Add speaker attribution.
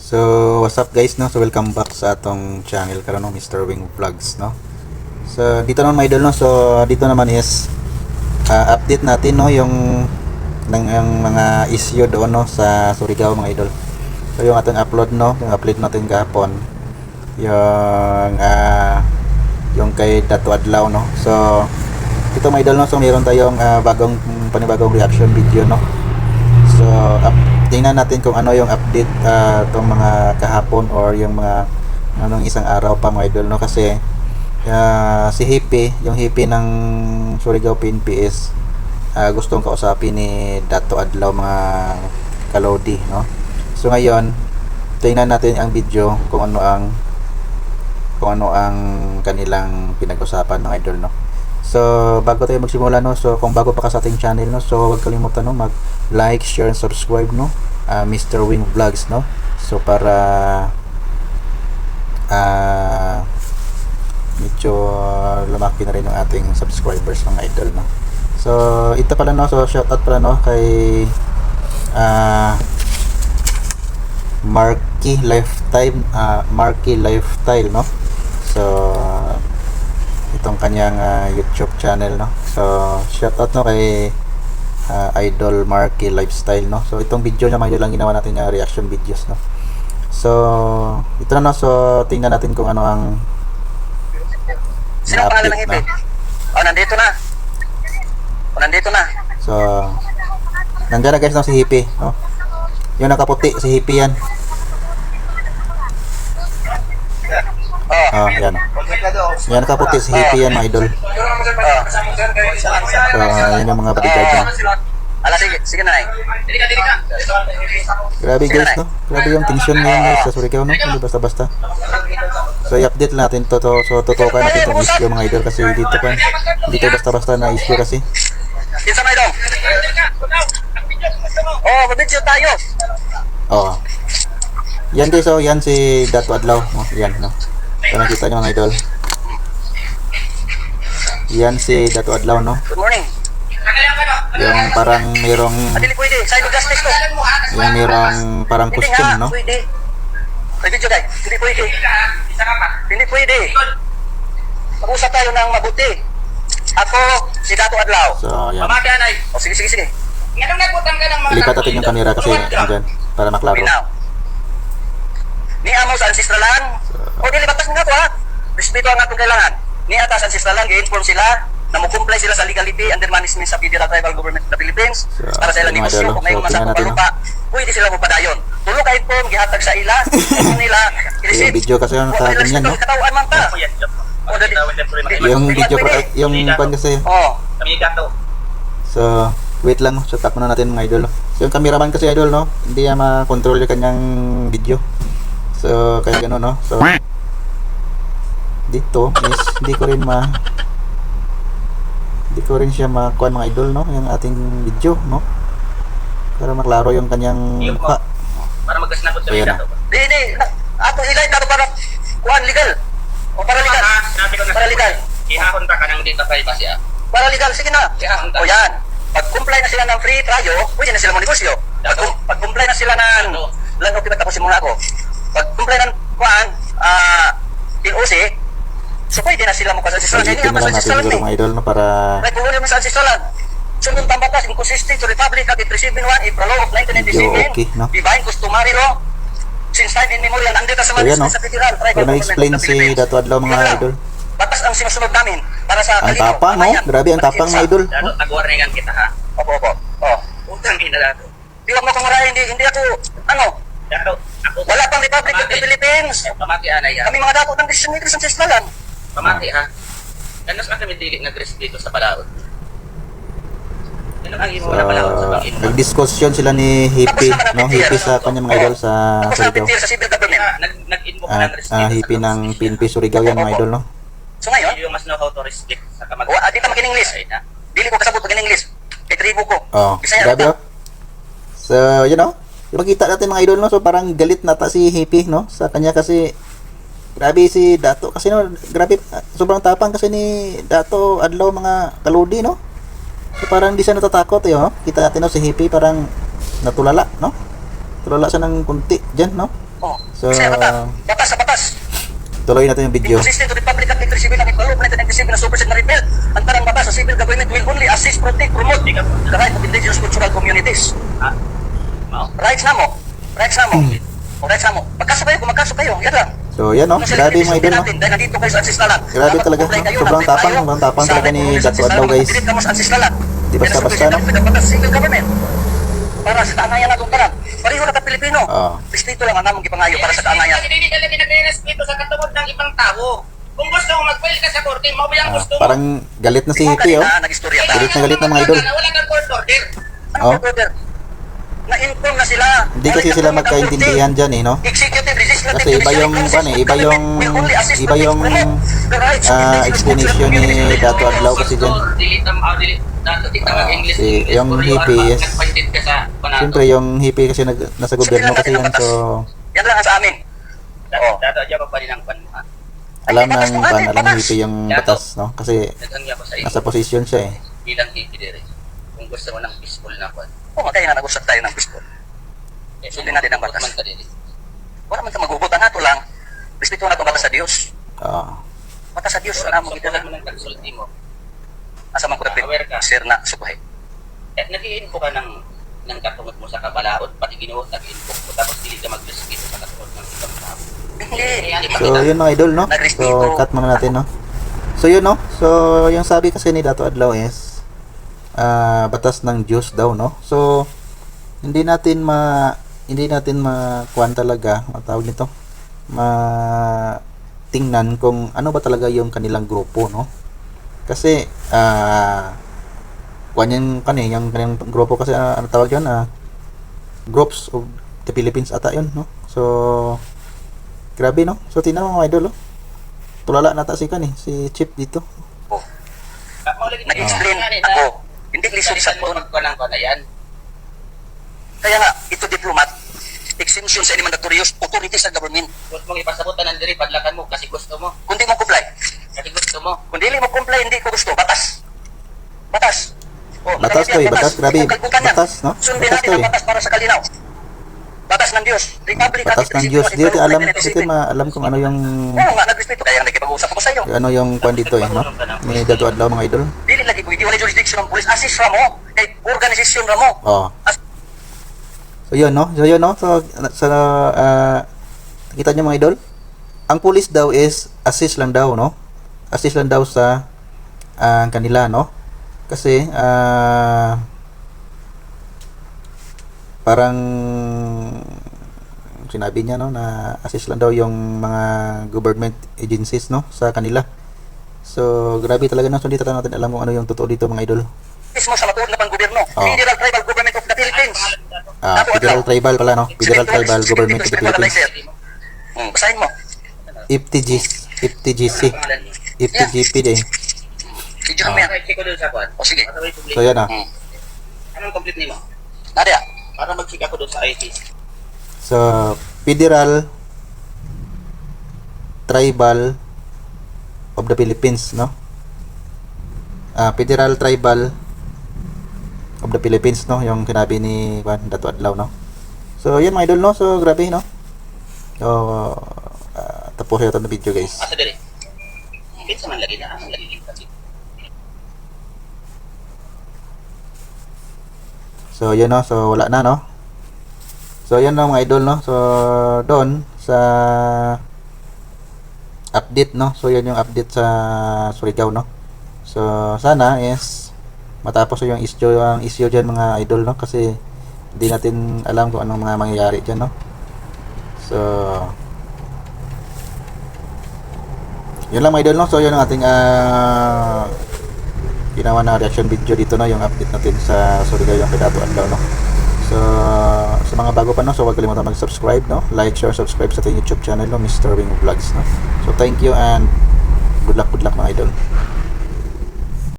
Speaker 1: So, what's up guys, no? So, welcome back sa atong channel karon, no? Mr. Wing Vlogs, no? So, dito naman mga idol, no? So, dito naman is update natin, no? Yung mga issue doon, no? Sa Surigao, mga idol. So, yung ating upload, no? Yung upload natin kahapon. Yung kay Dato Adlaw, no? So, ito mga idol, no? So, mayroon tayong panibagong reaction video, no? So, tingnan natin kung ano yung update itong mga kahapon or yung mga anong isang araw pa mga idol, no? Kasi si Hippie, yung Hippie ng Surigao PNP is gustong kausapin ni Dato Adlaw, mga kalodi, no? So ngayon, tingnan natin ang video kung ano ang kanilang pinag-usapan ng idol, no? So, bago tayo magsimula, no? So, kung bago pa ka sa ating channel, no? So, huwag kalimutan, no? Mag-like, share, and subscribe, no? Mr. Wing Vlogs, no? So, para medyo lumaki na rin ang ating subscribers, mga idol, no? So, ito pala, no? So, shoutout pala, no? Kay Marky Lifestyle, no? So, itong kanyang YouTube channel, no? So, shoutout, no, kay Idol Marky Lifestyle, no? So, itong video naman yun lang ginawa natin reaction videos, no? So, ito na, no? So, tingnan natin kung ano ang
Speaker 2: sino pangalan ng Hippie?
Speaker 1: no?
Speaker 2: Nandito na. Nandito na.
Speaker 1: So, nandiyan na guys, no, si Hippie, no? Yung nakaputi, si Hippie yan. Yan. Yan nakaputi si Hippie yan, mga idol. So, yan yung mga bodyguard niya.
Speaker 2: Sige na.
Speaker 1: Grabe guys, no? Grabe yung tension ngayon guys sa Surigao, no? Hindi basta-basta. So, i-update natin to. So, tutukan natin itong issue, mga idol, kasi dito basta-basta na issue kasi.
Speaker 2: Kinsa may dong? Mabidyo tayo.
Speaker 1: Yan guys, so yan si Dato Adlaw. Yan, no? So, nakita nyo, mga idol. Yan si Dato Adlaw, no?
Speaker 2: Good morning.
Speaker 1: Yung parang mayroong
Speaker 2: Adili pwede. Sa ilo justice to.
Speaker 1: yung mayroong parang costume, no?
Speaker 2: Pwede. Pwede dyan, guys. Hindi pwede. Hindi pwede. Mag-usap tayo ng mabuti. Ako, si Dato Adlaw.
Speaker 1: So, yan.
Speaker 2: Sige.
Speaker 3: Anong nagbutang ka ng mga
Speaker 1: Ilipat natin yung camera kasi andyan, para maklaro.
Speaker 2: Now. Ni amo sa ancestralan. Dili batas nga to, ha. Respeto ang atong kailangan. Ni atas ancestralan, gi-inform sila na mo-comply sila sa legality and management sa Federal Tribal Government of the Philippines para sa ilang negosyo. Kung may masakong palupa, pwede sila mo padayon. Tulo ka inform, gihatag sa ila, kung nila,
Speaker 1: Yung video kasi yung nakaganyan, no?
Speaker 2: Katawan man ta.
Speaker 1: Yung video, yung pan kasi. So, wait lang, so tap muna natin, mga idol. So, yung cameraman kasi, idol, no? Hindi niya ma-control yung kanyang video. So, kaya gano'n, no? So, dito is hindi ko rin siya makuha, mga idol, no? Yung ating video, no? Para maklaro yung kanyang mukha.
Speaker 3: para magkasinabot sa
Speaker 1: Ayan
Speaker 3: mga
Speaker 1: na.
Speaker 3: dato.
Speaker 2: Di. Ato ilay na para kuhan legal. O para legal.
Speaker 3: Sabi ko na
Speaker 2: Para legal.
Speaker 3: ihahon ka ng data privacy ah.
Speaker 2: Para legal, sige na.
Speaker 3: Ihahon ka.
Speaker 2: O yan. Pag-comply na sila ng free trial, pwede na sila mo negosyo. Pag-comply na sila ng lang okay, tapusin muna ako. Pag-comply ng kuhan, POC, so pwede na sila mo kasi
Speaker 1: So, itin na lang natin siguro, mga idol, no? Para
Speaker 2: may puhuli mo sa ancestralan. Sunod ang batas, inconsistent to Republic Act 371, April Law of 1997,
Speaker 1: Medyo okay, no?
Speaker 2: divine customary law, since time immemorial, nandito sa
Speaker 1: So, yan, no?
Speaker 2: sa Federal Tribal
Speaker 1: Pero na-explain
Speaker 2: Government of the
Speaker 1: si
Speaker 2: Philippines.
Speaker 1: Dato Adlaw, mga
Speaker 2: Yan lang.
Speaker 1: idol.
Speaker 2: Batas ang sinusunod namin para sa
Speaker 1: Ang
Speaker 2: kalino,
Speaker 1: tapang, no?
Speaker 2: kamayan,
Speaker 1: Grabe, ang tapang, mga idol.
Speaker 3: Dato, nag-warningan kita ha.
Speaker 2: Opo.
Speaker 3: Utang ina dato.
Speaker 2: Di wag mo kong marahin, hindi ako,
Speaker 3: Dato, ako
Speaker 2: wala pang Republic of the Philippines.
Speaker 3: pamati anay ha.
Speaker 2: Kami mga dato ng decision makers sa ancestralan.
Speaker 3: Pamati ha. Kanos man kami dili nag-respeto sa palaot. Ano ang imo
Speaker 1: So,
Speaker 3: na palaot sa pag-ino?
Speaker 1: nag-discussion sila ni Hippie, no? Hippie sa kanyang mga idol sa
Speaker 2: Tapos na
Speaker 1: Surigao.
Speaker 2: pintir sa civil government.
Speaker 3: Nag-invoke
Speaker 1: At
Speaker 3: ng respeto.
Speaker 1: Hippie ng PNP Surigao yan, mga idol, no?
Speaker 2: So ngayon,
Speaker 3: You must know how to respect sa kamag.
Speaker 2: di ka mag-English. Dili ko kasabot pag-English. Kay tribo ko.
Speaker 1: Oh,
Speaker 2: Bisaya
Speaker 1: grabe,
Speaker 2: ako.
Speaker 1: oh. So, you know, yung makita natin, mga idol, no? So, parang galit nata si Hippie, no? Sa kanya kasi, grabe si Dato. Kasi, no, grabe, sobrang tapang kasi ni Dato Adlaw, mga kaludi, no? So, parang hindi siya natatakot, no? Kita natin, no, si Hippie parang natulala, no? tulala siya ng kunti dyan, no?
Speaker 2: Oh.
Speaker 1: So,
Speaker 2: Kasi batas sa batas.
Speaker 1: tuloy natin yung video.
Speaker 2: Inconsistent to the Public Act 37 ng Ecuador 1997 na supersede na repeal. Ang tarang batas sa civil government will only assist, protect, promote the right of indigenous cultural communities.
Speaker 3: Ha? Mao.
Speaker 2: Rights na mo. Rights na mo. O rights na mo. Magkaso kayo, kung magkaso kayo, yan lang.
Speaker 1: So, yan, no? Grabe mga idol, no?
Speaker 2: Dahil nandito kayo sa ancestralan.
Speaker 1: Grabe talaga, no? Sobrang tapang talaga ni Dato Adlaw, guys.
Speaker 2: Dili ka mo sa ancestralan.
Speaker 1: Di basta-basta, no?
Speaker 2: Batas sa civil government. Para sa kaangayan natong tanan. Pareho na ka Pilipino.
Speaker 1: Oo.
Speaker 2: Respeto lang ang namong gipangayo para sa kaangayan.
Speaker 3: Hindi talaga nagre-respeto sa katungod ng ibang tao. Kung gusto mo mag-file ka sa korte, mo yung gusto mo.
Speaker 1: Parang galit na si Hippie, oh.
Speaker 2: Nag-istorya ta.
Speaker 1: Galit na galit na mga idol.
Speaker 3: Wala kang court order.
Speaker 1: Oh.
Speaker 2: Ano order? Na-inform na sila.
Speaker 1: Hindi kasi sila magkaintindihan dyan, eh, no?
Speaker 2: Executive, legislative,
Speaker 1: Kasi iba yung, iba yung explanation ni Dato Adlaw kasi dyan. Yung hippie is, siyempre yung hippie kasi nasa gobyerno kasi yan, so
Speaker 2: Yan lang ang sa amin.
Speaker 3: Dato adyo pa rin ang pan.
Speaker 1: alam ng hippie yung batas, no? Kasi
Speaker 3: Nagangya ko sa iyo
Speaker 1: nasa posisyon siya, eh.
Speaker 3: bilang hippie dire. Kung gusto mo ng peaceful na kwan.
Speaker 2: Oo, kaya nga nag-usap tayo ng peaceful. Sundin natin ang batas. Wala man ka magubutan nato lang. Respeto na itong batas sa Diyos. Batas sa Diyos, alam mo, ito
Speaker 3: Wala
Speaker 2: lang.
Speaker 3: mo ng konsulti mo.
Speaker 2: Asa man ko
Speaker 3: Aware ka.
Speaker 2: sir na subuhay.
Speaker 3: Nag-i-info ka ng katungod mo sa kabalaod, pati Ginoo nag-i-info mo, tapos hindi ka mag-respeto sa katungod ng ibang tao.
Speaker 2: Hindi.
Speaker 1: So yun mga idol, no? So cut muna natin, no? So yun, no? So yung sabi kasi ni Dato Adlaw is batas ng Diyos daw, no? So hindi natin makuan talaga, ang tawag nito, tingnan kung ano ba talaga yung kanilang grupo, no? Kasi kuan yung kanilang grupo kasi ano tawag yun, groups of the Philippines ata yun, no? So grabe, no? So tingnan mo mga idol, no? Tulala nata si si Chip dito.
Speaker 2: Nag-explain ako. Hindi lisod sa doon. Kaya nga, ito diplomat, exemption sa any mandatorious authority sa government.
Speaker 3: Gusto mong ipasabutan ng diri, padlakan mo kasi gusto mo.
Speaker 2: Kung di mo comply,
Speaker 3: Kasi gusto mo.
Speaker 2: kung di mo comply, hindi ko gusto. Batas. Batas. O,
Speaker 1: Batas to, eh. Batas, grabe. Batas, no?
Speaker 2: Sundin
Speaker 1: Batas
Speaker 2: natin
Speaker 1: to,
Speaker 2: ang
Speaker 1: eh.
Speaker 2: batas para sa kalinaw. Batas ng Diyos. Republic
Speaker 1: Batas ng Diyos. Di natin alam, alam kung ano yung
Speaker 2: Oo nga, nagrespeto. Kaya nagkipag-usap ako sa iyo.
Speaker 1: ano yung kwan dito, eh, no? Ni Dato Adlaw mga idol.
Speaker 2: Dili lagi pwede. Wala jurisdiction ng police. Assist ra mo. Kay organisasyon ra mo.
Speaker 1: Oh. So yun, no? So kita niyo mga idol. Ang police daw is assist lang daw, no? Assist lang daw sa kanila, no? Kasi parang sinabi niya, no, na assist lang daw yung mga government agencies, no, sa kanila. So grabe talaga, no? So hindi talaga natin alam kung ano yung totoo dito mga idol.
Speaker 2: Mismo sa matuod na pang-gobyerno.
Speaker 1: Oh.
Speaker 2: Federal Tribal Government of the Philippines.
Speaker 1: Federal Tribal pala, no? Federal Tribal Government of the Philippines.
Speaker 2: Basahin mo.
Speaker 1: FTGC. FTGP din.
Speaker 2: Video mo yan.
Speaker 3: Check ko doon sa kwan.
Speaker 2: O sige.
Speaker 1: So yan, ah.
Speaker 3: Anong complete nimo?
Speaker 2: Nadia.
Speaker 3: Para mag-check ako doon sa IT.
Speaker 1: So, Federal Tribal of the Philippines, no? Federal Tribal of the Philippines, no? Yung sinabi ni Dato Adlaw, no? So, yan mga idol, no? So, grabe, no? So, tapos ito na video, guys.
Speaker 3: Asa diri? Kinsa man lagi na ang lagi kasi.
Speaker 1: So, yun, no? So, wala na, no? So, yan, no, mga idol, no? So, doon sa update, no? So, yan yung update sa Surigao, no? So, sana is matapos yung issue dyan, mga idol, no? Kasi hindi natin alam kung anong mga mangyayari dyan, no? So, yun lang mga idol, no? So, yun ang ating ginawa na reaction video dito, no? Yung update natin sa Surigao, yung kay Dato Adlaw, no? So, sa mga bago pa, no? So, huwag kalimutan mag-subscribe, no? Like, share, subscribe sa ating YouTube channel, no? Mr. Wing Vlogs, no? So, thank you and good luck mga idol.